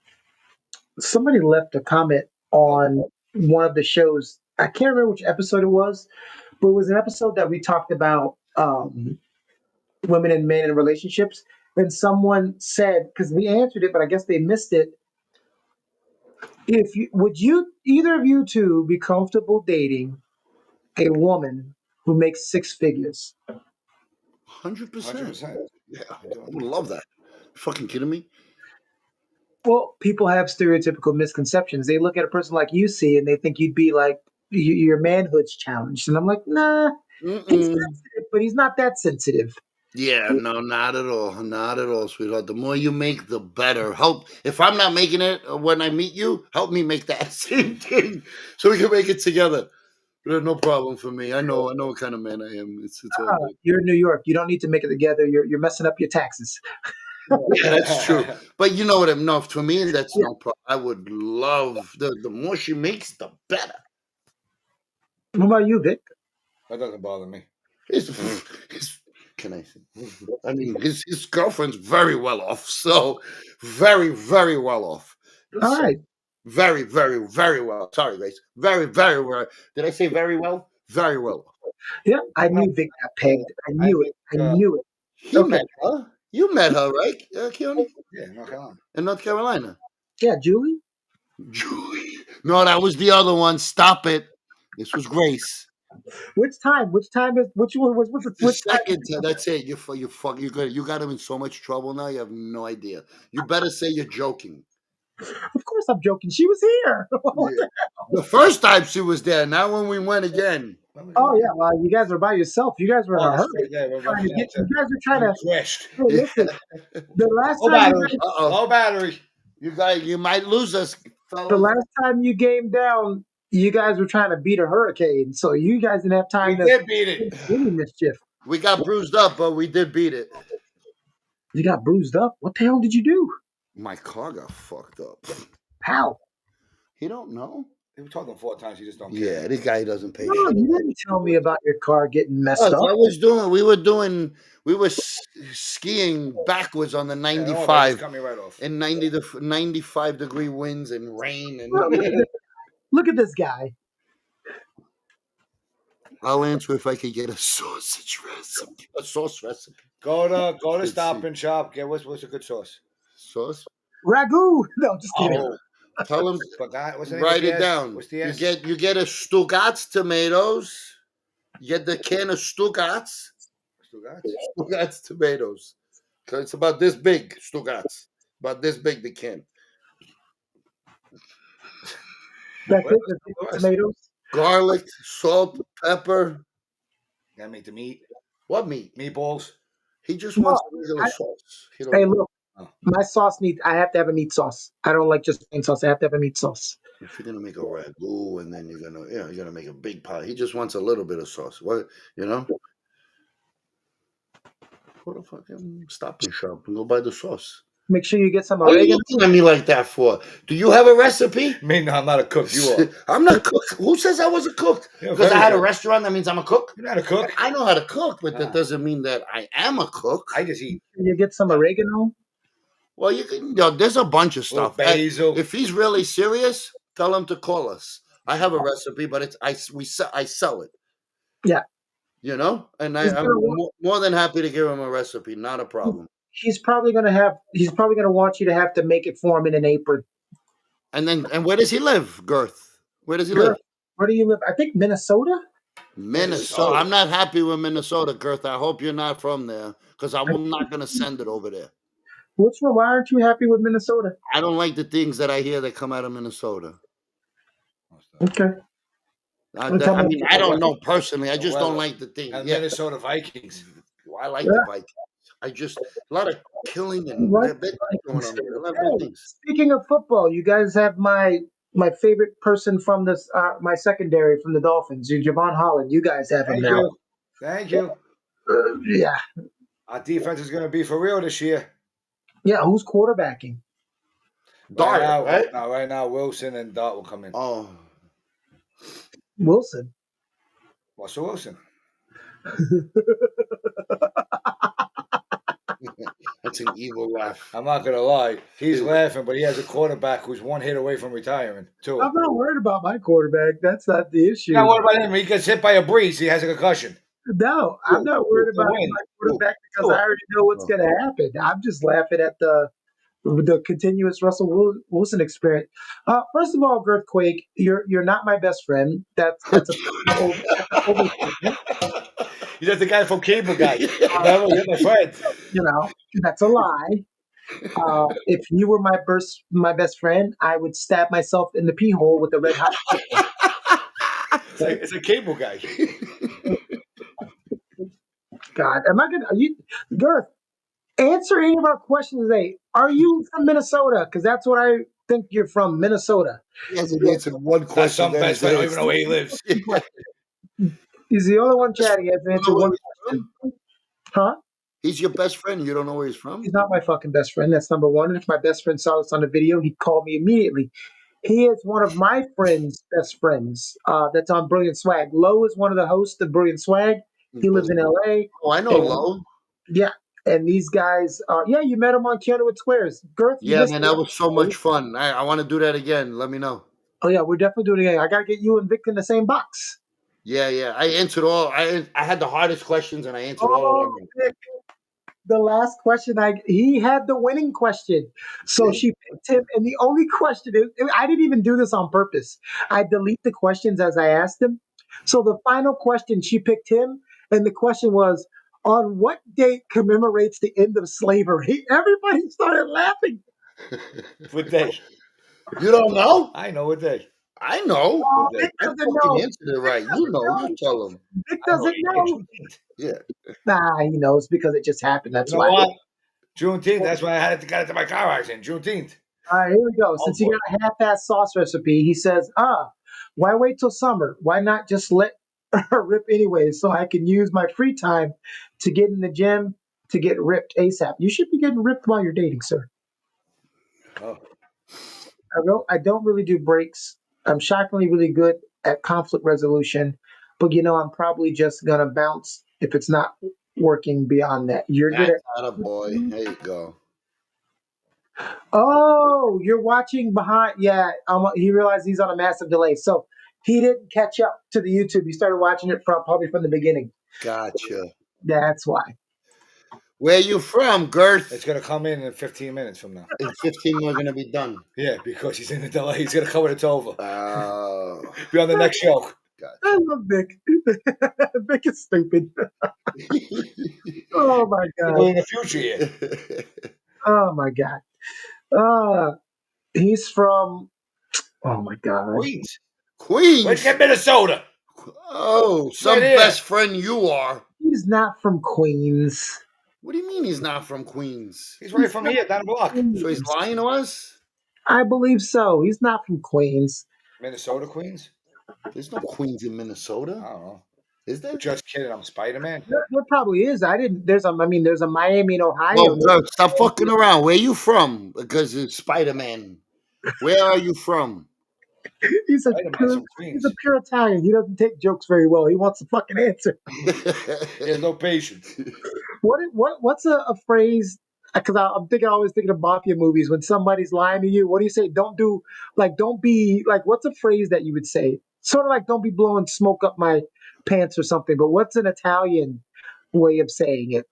somebody left a comment Oh, on one of the shows. I can't remember which episode it was, but it was an episode that we talked about women and men in relationships. And someone said, because we answered it, but I guess they missed it. If you would you either of you two be comfortable dating a woman who makes six figures? 100%. 100%. Yeah, I I do. would love that. You fucking kidding me? Well, people have stereotypical misconceptions. They look at a person like you see, and they think you'd be like your manhood's challenged. And I'm like, nah, he's Mm-mm. sensitive, but he's not that sensitive. Yeah, no, not at all. Not at all, sweetheart. The more you make, the better. Help. If I'm not making it when I meet you, help me make that same thing so we can make it together. No problem for me. I know what kind of man I am. It's all good. You're in New York. You don't need to make it together. You're messing up your taxes. Yeah, that's true. But you know what? No, for me, that's Yeah. no problem. I would love the more she makes, the better. What about you, Vic? That doesn't bother me. Can I say? I mean, his girlfriend's very well off. So very, very well off. All So, right. very, very, very well. Sorry, Grace. Very, very well. Did I say very well? Very well. Yeah, I knew Vic got pegged. I knew it. I knew it. He Okay. met her. You met her, right, Keone? Yeah, North Carolina. In North Carolina. Yeah, Julie. Julie. No, that was the other one. Stop it. This was Grace. Which time? Which time is which one was The which time? second time. That's it. You got him in so much trouble now. You have no idea. You better say you're joking. Of course I'm joking. She was here. Yeah. The first time she was there. Now when we went again. Oh yeah, well you guys were by yourself. You guys were in a hurry. Yeah, You guys were trying to. crashed. Hey, listen. The last Low time battery. Low battery. You might lose us, fellas. the last time you game down, you guys were trying to beat a hurricane, so you guys didn't have We time to did beat it. do any mischief. We got bruised up, but we did beat it. You got bruised up. What the hell did you do? My car got fucked up. How? You don't know? We told them 4 times. You just don't care. Yeah, this guy doesn't pay No, shit. you didn't tell me about your car getting messed up. We were skiing backwards on the Yeah, no, 95 cut me right off. in 95-degree winds and rain. And Look at this guy. I'll answer if I could get a sausage recipe. A sauce recipe. Go to Let's Stop see. and Shop. Get what's a good sauce? Sauce? Ragu. No, just kidding. Oh, Tell him, what's the name write of the it S? down. What's the You S? get a Stugatz tomatoes. You get the can of Stugatz. Stugatz tomatoes. It's about this big, Stugatz. About this big, the can. That's What- it. That's it. what- Tomatoes. Garlic, salt, pepper. Gotta make the meat. What meat? Meatballs. He just No, wants regular sauce. He don't Hey, want- look. My sauce needs. I have to have a meat sauce. I don't like just plain sauce. I have to have a meat sauce. If you're gonna make a ragu and then you're gonna make a big pie. He just wants a little bit of sauce. What you know? Go to fucking Stop and Shop and go buy the sauce. Make sure you get some What are you oregano. looking at me like that for? Do you have a recipe? Me, no, I'm not a cook. You are. I'm not a cook. Who says I was a cook? You're Because I very had a good. restaurant, that means I'm a cook? You're not a cook. I know how to cook, but that Ah. doesn't mean that I am a cook. I just eat. You get some oregano. Well, you can. There's a bunch of Little stuff. basil. If he's really serious, tell him to call us. I have a recipe, but I sell it. Yeah. You know, and He's I'm gonna more than happy to give him a recipe. Not a problem. He's probably gonna want you to have to make it for him in an apron. And where does he live, Girth? Where does he live? Where do you live? I think Minnesota. Minnesota. I'm not happy with Minnesota, Girth. I hope you're not from there, because I'm not going to send it over there. What's wrong? Why aren't you happy with Minnesota? I don't like the things that I hear that come out of Minnesota. Okay. I mean, I don't know personally. I just don't like the things. And Yeah, Minnesota Vikings. I like the Vikings. I just a lot of killing and Right. bad going on there. A lot of Hey, bad things. speaking of football, you guys have my favorite person from this my secondary from the Dolphins, Javon Holland. You guys have him Thank now. you. Thank you. Yeah. Our defense is going to be for real this year. Yeah. Who's quarterbacking? Dart, now, right? Right now, Wilson and Dart will come in. Oh, Wilson. Russell Wilson. that's an evil laugh. I'm not going to lie. He's laughing, but he has a quarterback who's one hit away from retiring, too. I'm not worried about my quarterback. That's not the issue. Now, what about him? He gets hit by a breeze. He has a concussion. No, I'm not worried To about win. my quarterback because I already know what's going to happen. I'm just laughing at the continuous Russell Wilson experience. First of all, Girthquake, you're not my best friend. That's He's the guy from Cable Guy. Never hit my friend. That's a lie. If you were my best friend, I would stab myself in the pee hole with a red hot. It's a Cable Guy. God, are you, Girth? Answer any of our questions today. Are you from Minnesota? Because that's what I think you're from, Minnesota. He hasn't answered one That's question. some best friend. I don't even know where he lives. He's the only one chatting. I've You answered know where one he's question. from? Huh? He's your best friend. You don't know where he's He's from? not my fucking best friend. That's number one. And if my best friend saw this on the video, he'd call me immediately. He is one of my friend's best friends. That's on Brilliant Swag. Lowe is one of the hosts of Brilliant Swag. He lives in LA. Oh, I know And Lo. yeah, and these guys, yeah, you met him on Kennewood Squares. Girth, you Yeah, missed man, it. that was so much fun. I want to do that again. Let me know. Oh yeah, we're definitely doing it again. I gotta get you and Vic in the same box. Yeah, yeah. I answered all. I had the hardest questions, and I answered all of Oh, them. Vic, the last question he had the winning question, so Yeah. she picked him. And the only question is, I didn't even do this on purpose. I delete the questions as I asked him. So the final question, she picked him, and the question was, on what date commemorates the end of slavery? Everybody started laughing. What day? You don't know? I know what day. I know. What Oh, day? Vic I doesn't fucking know. answered it Vic right. You doesn't know. You know. tell him. Vic I know. doesn't Yeah, know. Juneteenth. Yeah. Nah, he knows because it just happened. You That's know why. what? Juneteenth. That's why I had to get into my car accident. Juneteenth. All right, here we go. Oh Since you boy. got a half-ass sauce recipe, he says, why wait till summer? Why not just let her rip anyway so I can use my free time to get in the gym to get ripped ASAP? You should be getting ripped while you're dating, sir. Oh. I don't really do breaks. I'm shockingly really good at conflict resolution, but I'm probably just gonna bounce if it's not working beyond that. You're good That's at. not a boy. There you go. Oh, you're watching behind. Yeah, he realized he's on a massive delay, so he didn't catch up to the YouTube. He started watching it probably from the beginning. Gotcha. That's why. Where you from, Girth? It's gonna come in 15 minutes from now. In 15, we're gonna be done. Yeah, because he's in the delay. He's gonna come when it's over. Oh, Be on the next show. I gotcha. love Vic. Vic is stupid. Oh my People god. in the future here. Oh my god. Uh, he's from. Oh my god. Queens. Where'd you Queens. get Minnesota? Oh, Right some here. best friend you are. He's not from Queens. What do you mean he's not from Queens? He's right from here, down the block. So he's lying to us? I believe so. He's not from Queens. Minnesota, Queens? There's no Queens in I Minnesota. don't know. Is there? Just kidding. I'm Spider Man. There probably is. I didn't. There's a Miami in Ohio. Oh, girl, stop fucking around. Where you from? Because it's Spider-Man. Where are you from? He's a Spider Man's pure, from he's a Queens. pure Italian. He doesn't take jokes very well. He wants a fucking answer. He has no patience. What's a phrase? Because always thinking of mafia movies. When somebody's lying to you, what do you say? Don't be like. What's a phrase that you would say? Sort of like, don't be blowing smoke up my pants or something. But what's an Italian way of saying it?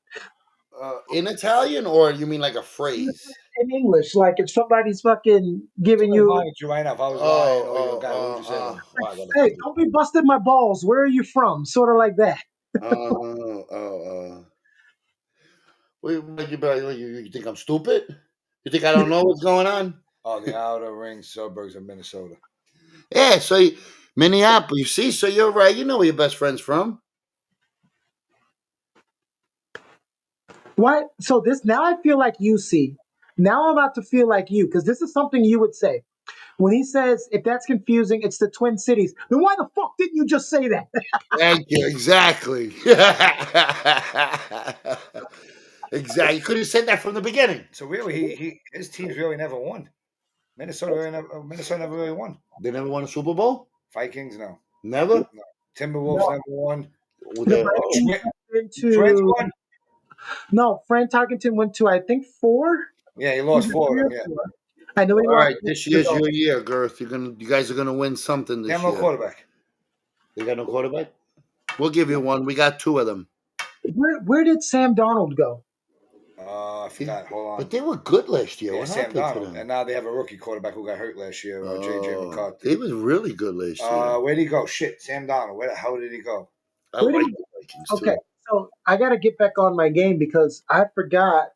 In Italian, or you mean like a phrase? In English, like if somebody's fucking giving I'm you, lying to you right now. If I was lying or you're a guy, what would you say? Oh, I gotta hey, think. don't be busting my balls. Where are you from? Sort of like that. Oh. You think I'm stupid? You think I don't know what's going on? Oh, the outer ring suburbs of Minnesota. Yeah, Minneapolis, you see? So you're right. You know where your best friend's from. What? So this now I feel like you see. Now I'm about to feel like you because this is something you would say. When he says, if that's confusing, it's the Twin Cities. Then why the fuck didn't you just say that? Thank you. Exactly. Exactly. You could have said that from the beginning. So really, his teams really never won. Minnesota never really won. They never won a Super Bowl? Vikings, no. Never? Timberwolves No. never won. The Oh. Vikings went Twins to won. no. Frank Tarkenton went to I think 4. Yeah, he lost Either 4 of 3 or them. Yeah, 4. I know he All lost right, this 4 year's years ago. your year, Girth. You guys are gonna win something they have this no year. quarterback. They got no quarterback? We'll give you one. We got 2 of them. Where did Sam Donald go? I forgot. Hold on. But they were good last year. Yeah, What Sam happened to Donald, them? and now they have a rookie quarterback who got hurt last year, J.J. McCarthy. They was really good last year. Where'd he go? Shit, Sam Donald. Where the hell did he go? I Where did like he, the Vikings okay, too. so I got to get back on my game because I forgot.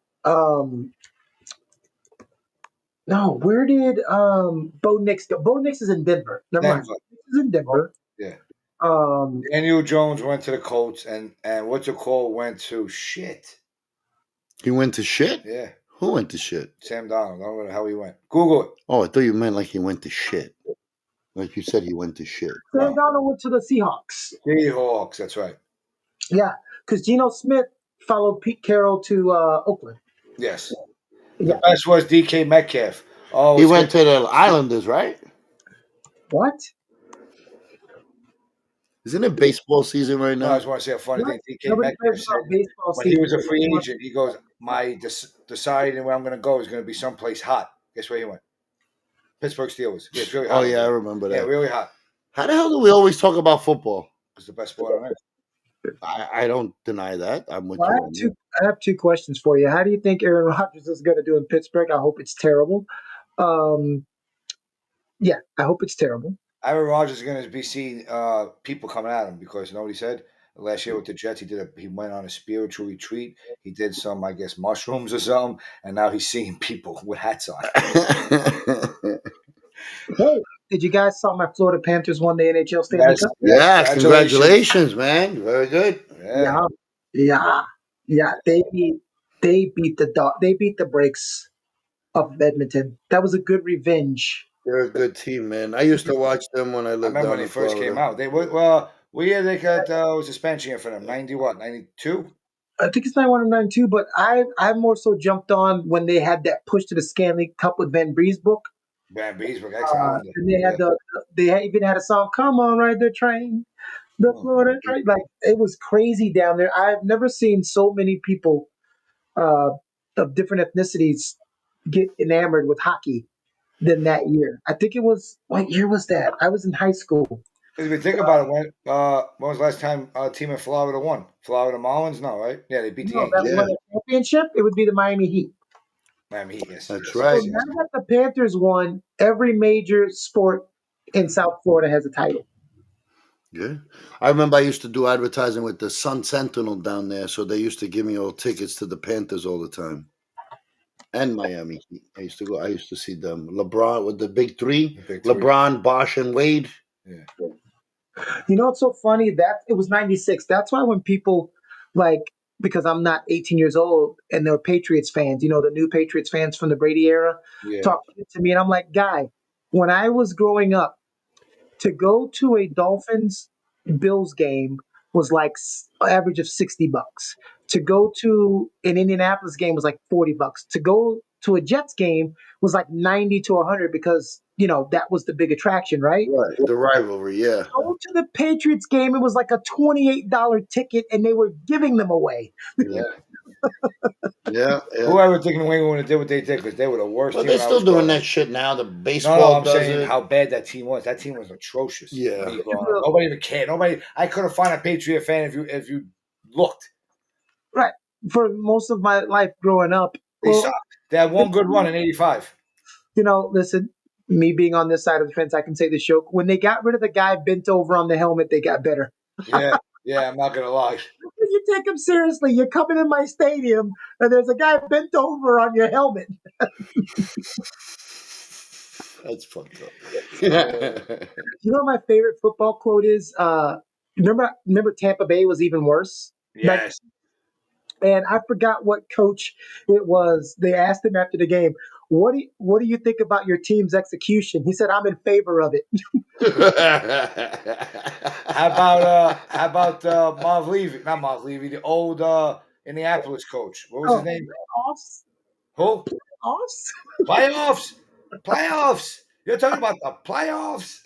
No, where did Bo Nix go? Bo Nix is in Denver. Never mind. Denver. He's in Denver. Yeah. Um, Daniel Jones went to the Colts, and what's it called went to shit. He went to shit? Yeah, Who went to shit? Sam Donald. I don't know how he went. Google it. Oh, I thought you meant like he went to shit. Like you said, he went to shit. Sam Darnold went to the Seahawks. Seahawks, that's right. Yeah, because Geno Smith followed Pete Carroll to Oakland. Yes. Yeah. The best was DK Metcalf. Oh, He it's went good. to the Islanders, right? What? Isn't it baseball season right No, I now? just want to say a funny What? thing. DK Nobody Metcalf cares said about baseball when he season. was a free agent, he goes, my deciding where I'm going to go is going to be someplace hot. Guess where he went? Pittsburgh Steelers. Yeah, it's really hot. Oh yeah, I over remember there. Yeah, that. really hot. How the hell do we always talk about football? It's the best sport on earth. I don't deny that. I'm with Well, you on that. I have two questions for you. How do you think Aaron Rodgers is going to do in Pittsburgh? I hope it's terrible. Yeah, I hope it's terrible. Aaron Rodgers is going to be seeing people coming at him because you know what he said last year with the Jets. He went on a spiritual retreat. He did some, I guess, mushrooms or something, and now he's seeing people with hats on. Hey, did you guys saw my Florida Panthers won the NHL Stanley Cup? Yeah, congratulations, man. Very good. Yeah. Yeah. They beat the Breaks of Edmonton. That was a good revenge. They're a good team, man. I used to watch them when I I lived remember down when they in first Florida. came out. They were what year they got was suspension for them? 90 what? 92? I think it's 91 or 92, but I more so jumped on when they had that push to the Stanley Cup with Van Breesbrook. Van Beesburg, excellent. And they had even had a song, "Come on, Ride the Train." The Florida train, like it was crazy down there. I've never seen so many people uh, of different ethnicities get enamored with hockey than that year. I think it was what year was that? I was in high school. If you think about it, when was the last time a team in Florida won? Florida Marlins? No, right? Yeah, they beat the No, that Yankees. won a championship. It would be the Miami Heat. Miami Heat, yes. That's yes, right. So yes, now yes. that the Panthers won, every major sport in South Florida has a title. Yeah. I remember I used to do advertising with the Sun Sentinel down there, so they used to give me all tickets to the Panthers all the time. And Miami Heat. I used to see them. LeBron with the big three. The big three. LeBron, Bosch, and Wade. Yeah. You know what's so funny? That it was 96. That's why when people like, because I'm not 18 years old and they're Patriots fans, the new Patriots fans from the Brady era, Yeah. talk shit to me. And I'm like, guy, when I was growing up, to go to a Dolphins Bills game was like average of $60. To go to an Indianapolis game was like $40. To go to a Jets game was like 90 to 100 because, that was the big attraction, right? Right. The rivalry, yeah. Go to the Patriots game, it was like a $28 ticket and they were giving them away. Yeah. Yeah. Whoever think New England would have did what they did because they were the worst Well, team. they're when I still was doing growing that up. shit now. The No, baseball I'm does saying it. how bad that team was. That team was atrocious. Yeah. Me growing up. Nobody even cared. I couldn't find a Patriot fan if you looked. Right. For most of my life growing up, They sucked. They had one good run in '85. Listen, me being on this side of the fence, I can say this joke. When they got rid of the guy bent over on the helmet, they got better. Yeah, I'm not gonna lie. You take him seriously. You're coming in my stadium and there's a guy bent over on your helmet. That's fucked up. You know what my favorite football quote is? Remember Tampa Bay was even worse? Yes. And I forgot what coach it was. They asked him after the game, what do you think about your team's execution? He said, I'm in favor of it. How about Marv Levy? Not Marv Levy, the old Indianapolis coach. What was his name? Playoffs? Who? Playoffs? Playoffs. You're talking about the playoffs?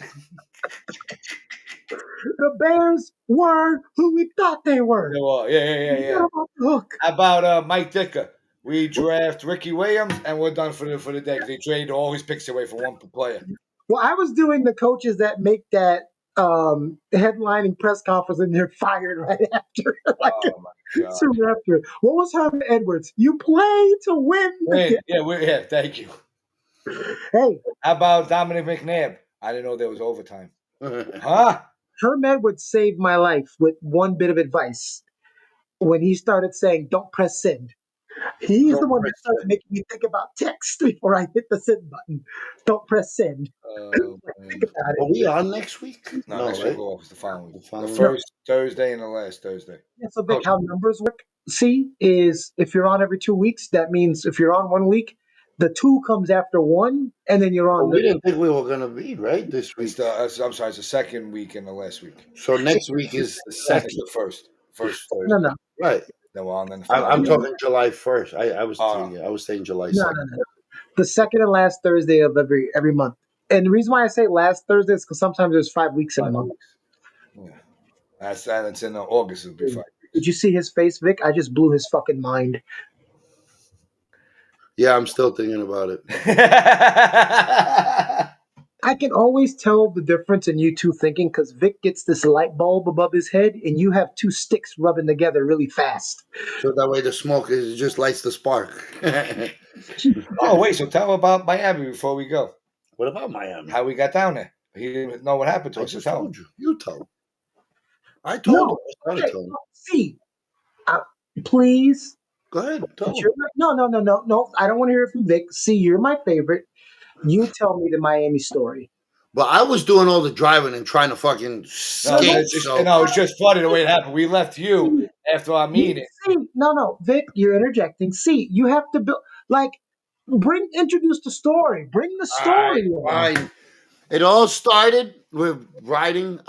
The Bears were who we thought they were. Yeah. You're off the hook. How about Mike Dicker? We draft Ricky Williams and we're done for the day. They traded all his picks away for one player. Well, I was doing the coaches that make that headlining press conference and they're fired right after. Oh my God. Soon after. What was Herman Edwards? You play to win. Yeah, thank you. Hey. How about Dominic McNabb? I didn't know there was overtime. Huh? Herm Edwards saved my life with one bit of advice. When he started saying, don't press send. He's the one that started making me think about text before I hit the send button. Don't press send. Think about it. Are we on next week? No, next week off. It's the following week. The week. first Thursday and the last Thursday. Yeah, so Vic, how numbers work, is if you're on every 2 weeks, that means if you're on 1 week, The 2 comes after 1, and then you're Well, on we the. didn't think we were gonna be right this week. I'm sorry, it's the second week and the last week. So next week is the It's second, the first No, Thursday. no, right? Then we're on then the I'm, following. I'm talking July 1st. Oh. I was saying July no, 2nd. no. The second and last Thursday of every month. And the reason why I say last Thursday is because sometimes there's 5 weeks in a month. Yeah. That's in August. It'll be 5 Did you see his face, Vic? I just blew his fucking mind. Yeah, I'm still thinking about it. weeks. I can always tell the difference in you two thinking because Vic gets this light bulb above his head, and you have 2 sticks rubbing together really fast. So that way the smoke just lights the spark. Oh wait, so tell about Miami before we go. What about Miami? How we got down there? He didn't know what happened to I us. So just tell him. told you. You told. I told him. I started okay, telling him. see, please. Go ahead. Tell him. No. I don't want to hear it from Vic. See, you're my favorite. You tell me the Miami story. But I was doing all the driving and trying to fucking skate. It's just funny the way it happened. We left you after our meeting. See, no, Vic, you're interjecting. See, you have to build introduce the story. Bring the story. Fine. It all started with riding.